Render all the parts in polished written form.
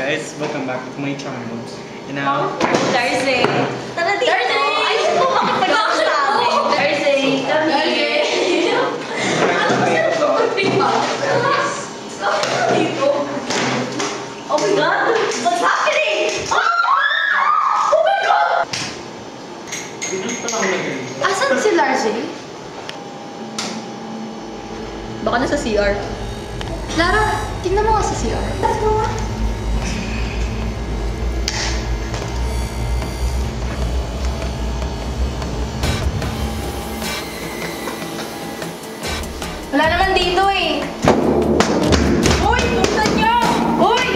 guys, welcome back to my channel. You know, Thursday. Tara dito. Ayun po, makipag-ako sa amin. Thursday. Oh my God! What's happening? Oh my God! Asan si Larry? Baka nasa CR. Lara, tingnan mo nga sa CR. Let's go. Wala naman dito eh. Uy! Buksan niyo! Uy!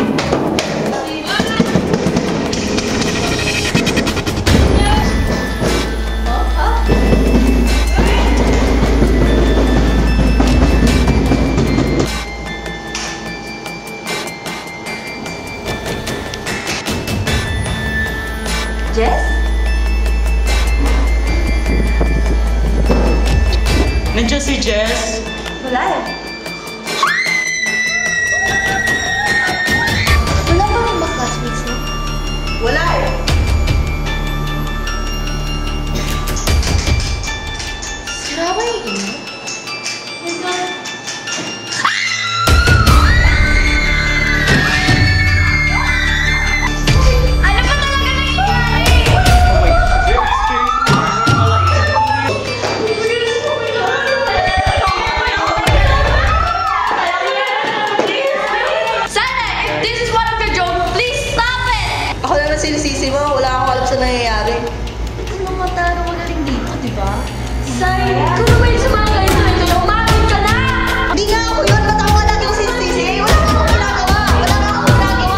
Jess? nandiyan si Jess. Wala eh. Wala ba yung mga classmates na? Wala eh. Sira ba yung email? Ano ba talaga nangyayari? Sana, if this is one of your jokes, please stop it! Ako lang na sinisisi mo, wala akong alam sa nangyayari. Ano mga taro magaling dito, di ba? Sai, ikaw naman yung sumangay sa ito. Umamin ka na! Hindi nga ako yun, ba't ako lagi yung sinisisi? Wala nga akong ginagawa! Wala nga akong ginagawa!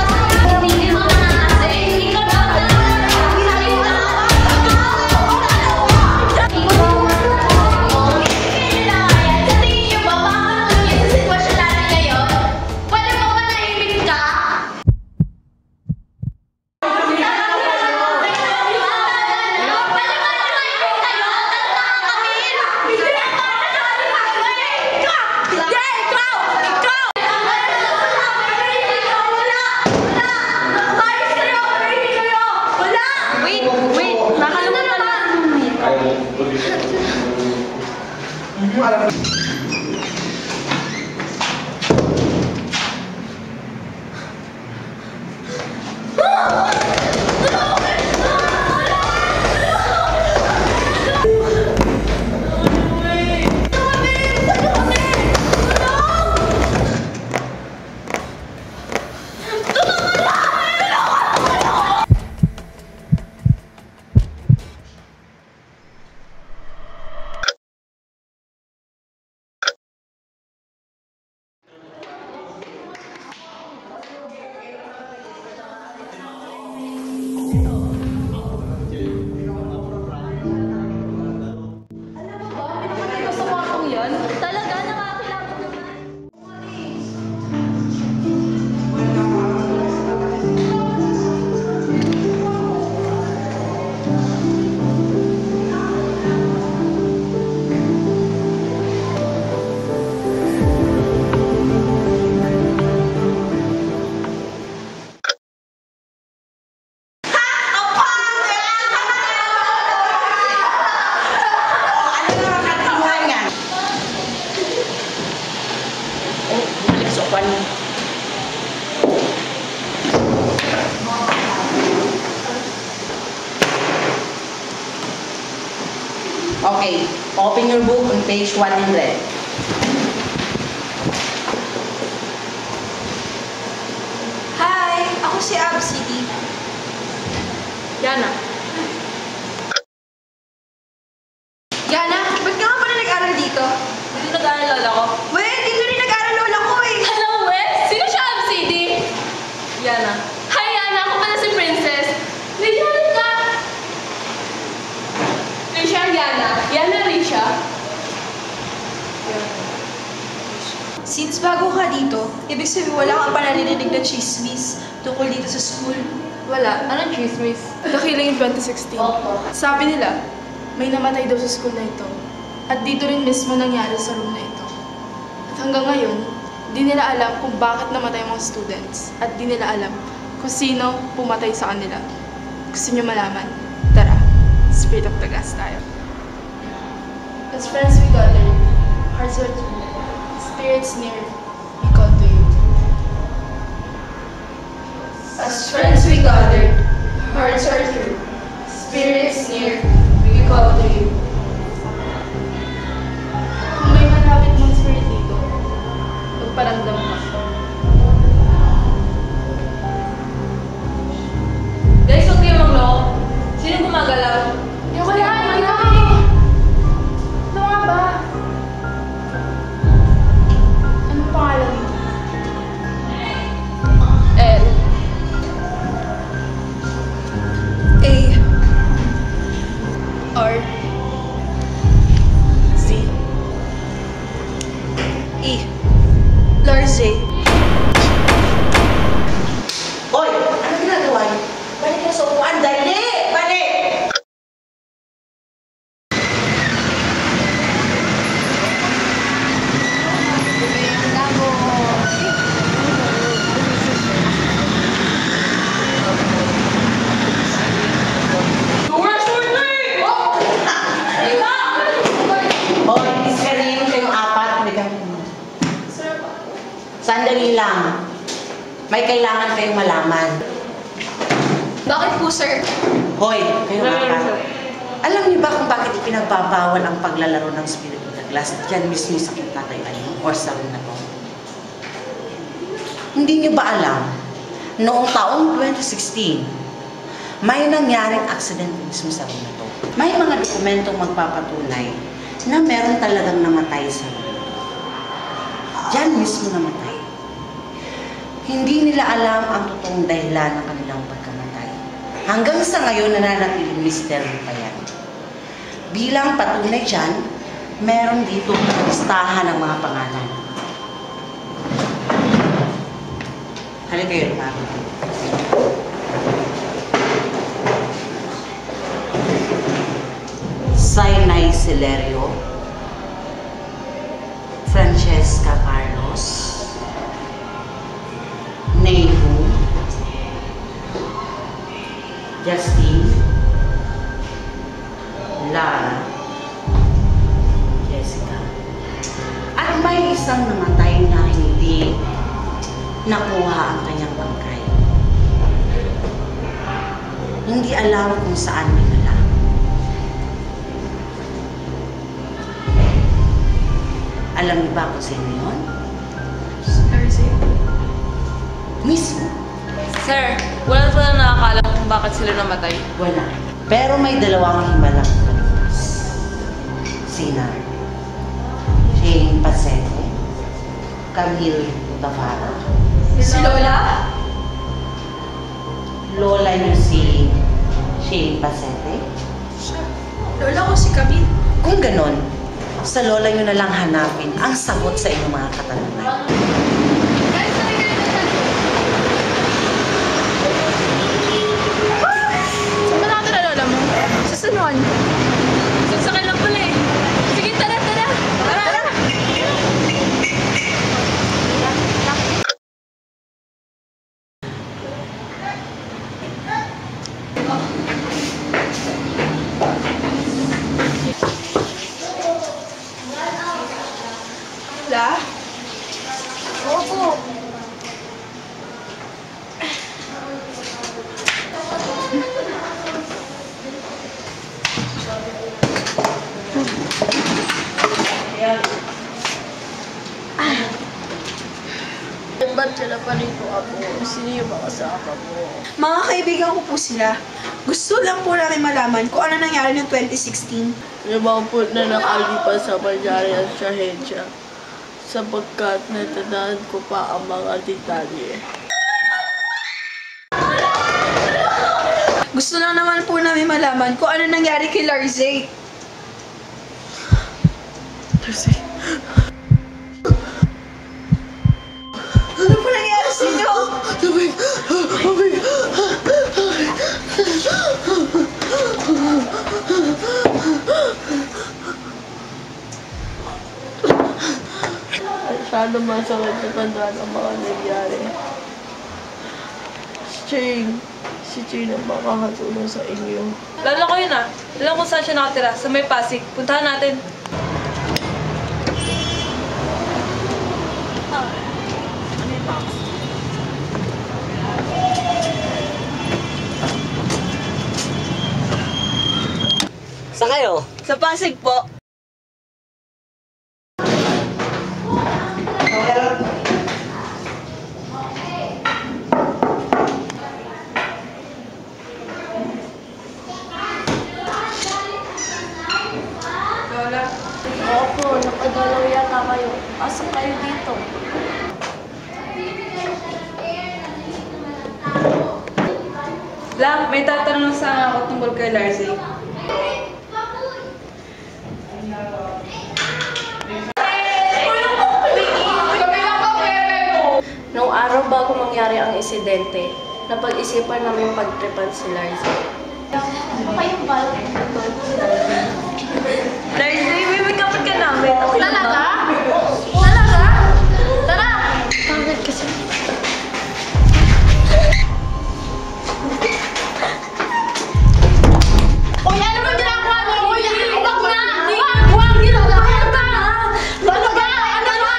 Hindi mo na kasi. Ikaw na talaga nakakilabot naman. Okay, open your book on page 100. Hi! Ako si Absity. Yana. Yana, ba't ka nga pala nag-aral dito? Hindi nag-aalala ko. Well, dito rin nag-aral lola ko eh. Hello, Wes! Sino siya, MCD? Yana. Hi, Yana! Ako pala si Princess. Risha, ka! Risha, Yana. Yana, Risha. Since bago ka dito, ibig sabihin wala kang panaririnig na chismis tungkol dito sa school. Wala. Anong chismis? Nakilang yung 2016. Sabi nila, may namatay daw sa school na ito. At dito rin mismo nangyari sa room na ito. At hanggang ngayon, di nila alam kung bakit namatay ang mga students. At di nila alam kung sino pumatay sa kanila. Gusto niyo malaman? Tara, Spirit of the Gas tayo. As friends we gather, hearts are true, spirits near, we call to you. As friends we gather, hearts are true, spirits near, we call to you. Kung may malapit mong spirit dito, magparamdam ka. Guys, huwag kayo magloko. Sino gumagalaw? Yung wala, ano nga ba? Anong pangalan mo? L. R Z E Larze. Hoy! Ano ginagawa niyo? Balik na sa upuan! Dali! Balik! Hoy, isa rin kayong apat. Sandali lang. May kailangan kayong malaman. Bakit po, sir? Hoy, kayong apat. Alam niyo ba kung bakit ipinagbabawal ang paglalaro ng Spirit of the Glass dyan mismo sa kintatayuan niyo or sa room na to? Hindi niyo ba alam, noong taong 2016, may nangyaring accident mismo sa room na to. May mga dokumentong magpapatunay na meron talagang namatay sa room. Diyan mismo namatay. Hindi nila alam ang totoong dahilan ng kanilang pagkamatay. Hanggang sa ngayon, nananatiling misteryo pa yan. Bilang patunay dyan, meron dito listahan ng mga pangalan. Halika kayo, lumapit. Sinai Celerio, Francesca Carlos, Nehu, Justine, Lara, Jessica. At may isang namatay na hindi nakuha ang kanyang bangkay. Hindi alam kung saan dinala. Alam niyo ba kung sino yun? Larze. Mismo. Sir, wala pala nakakalam kung bakit sila namatay. Wala. Pero may dalawang himalang kaligtas. Sina Jane Pasete, Camille Tavara. Si Lola? Lola niyo si Shane Pasete. Lola ko si Camille. Kung ganon, sa lola niyo na lang hanapin ang sagot sa inyong mga katanungan. Saan ba nakatira lola mo? Sa San Juan. Sasakay lang pala eh. Sige, tara, tara. Tara. La? Opo. Ba't sila pa rito ako? Sino yung mga kasama mo? Mga kaibigan ko po sila. Gusto lang po namin malaman kung ano nangyari noong 2016. Limang po na nakalipas sa mangyari ang trahedya sapagkat natandaan ko pa ang mga detalye. Gusto lang naman po namin malaman kung ano nangyari kay Larze. Ano po nangyari sa inyo? Masyado masakit na tandaan ang mga nangyari. Si Ching ang makakatulong sa inyo. Lalo ko yun ah. Alam kung saan siya nakatira. Sa may Pasig. Puntahan natin. Saan kayo? Sa Pasig po. Opo, nakagalaw yata kayo. Asa kayo dito? Lang, may tatanong sana ako tungkol kay Larzay. Noong araw bago mangyari ang insidente, napag-isipan namin pagtripan si Larzay. Ano kayong balak doon? Larzay, may kapit ka namin. Okay lang ba? Talaga? Talaga? Tara! Bakit kasi? Uy, ano ba ginagawa mo? Uy, wag na! Wag! Ginagawa ka! Ano ba? Ano ba?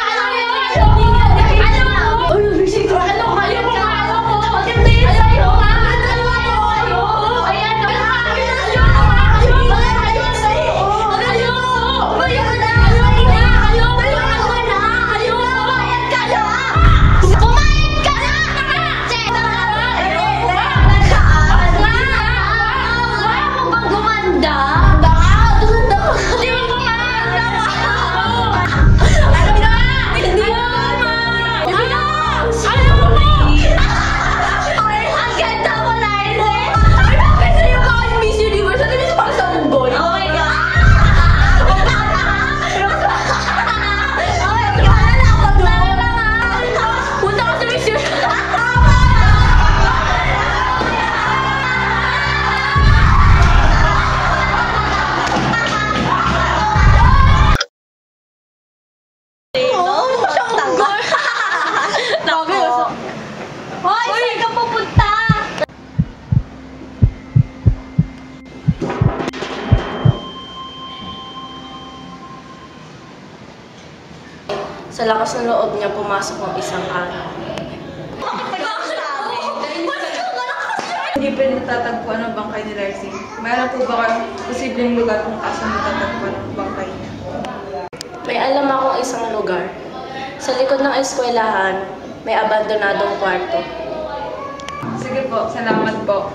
Uy, bisig ko! Ano kayo? Ano ko? Maganda yun sa'yo! Hoy, saan ka pupunta? Sa lakas ng loob niya, pumasok ang isang araw. Hindi pa natatagpuan ang bangkay ni Larzay. Mayroon po ba kayong posibleng lugar kung asan natatagpuan ang bangkay niya? May alam akong isang lugar. Sa likod ng eskwelahan, may abandonadong kwarto. Sige po, salamat po.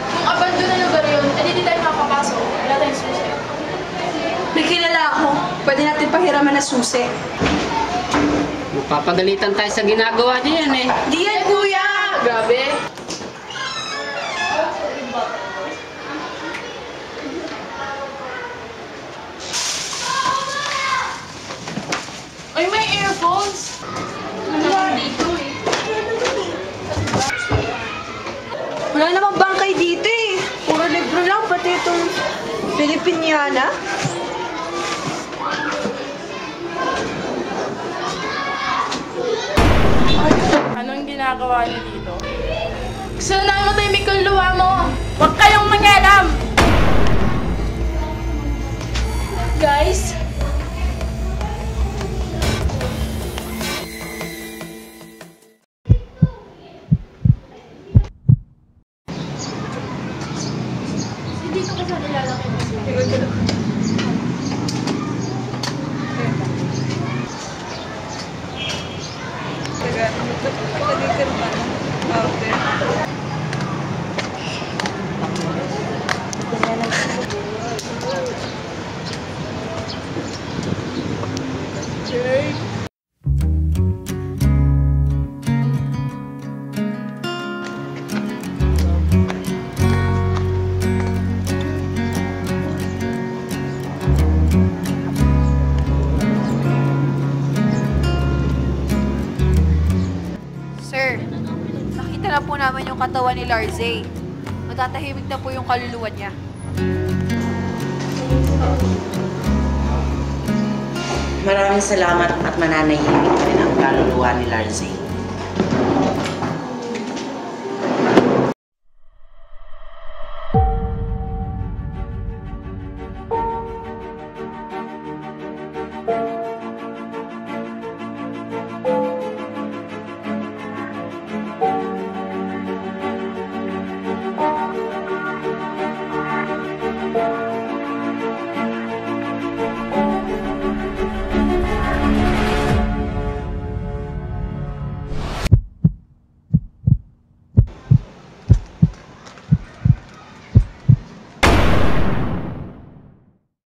Kung abandon na lugar yun, hindi tayo makapasok. Wala tayong susi. May kilala ako. Pwede natin pahiraman na susi. Papagalitan tayo sa ginagawa niya yan eh. Di yan, kuya! Grabe. Ay, may earphones! Wala dito eh. Wala namang bangkay dito eh. Puro libro lang, pati itong Filipiniana. Anong ginagawa niyo dito? Gusto na namin matahimik yung luha mo! Huwag kayong mangialam! Guys, dito ka sa nilalaki mo. Sir, nakita na po namin yung katawan ni Larzay. Matatahimik na po yung kaluluwa niya. Maraming salamat at mananahimik pa rin ang kaluluwa ni Larzay. Thank you.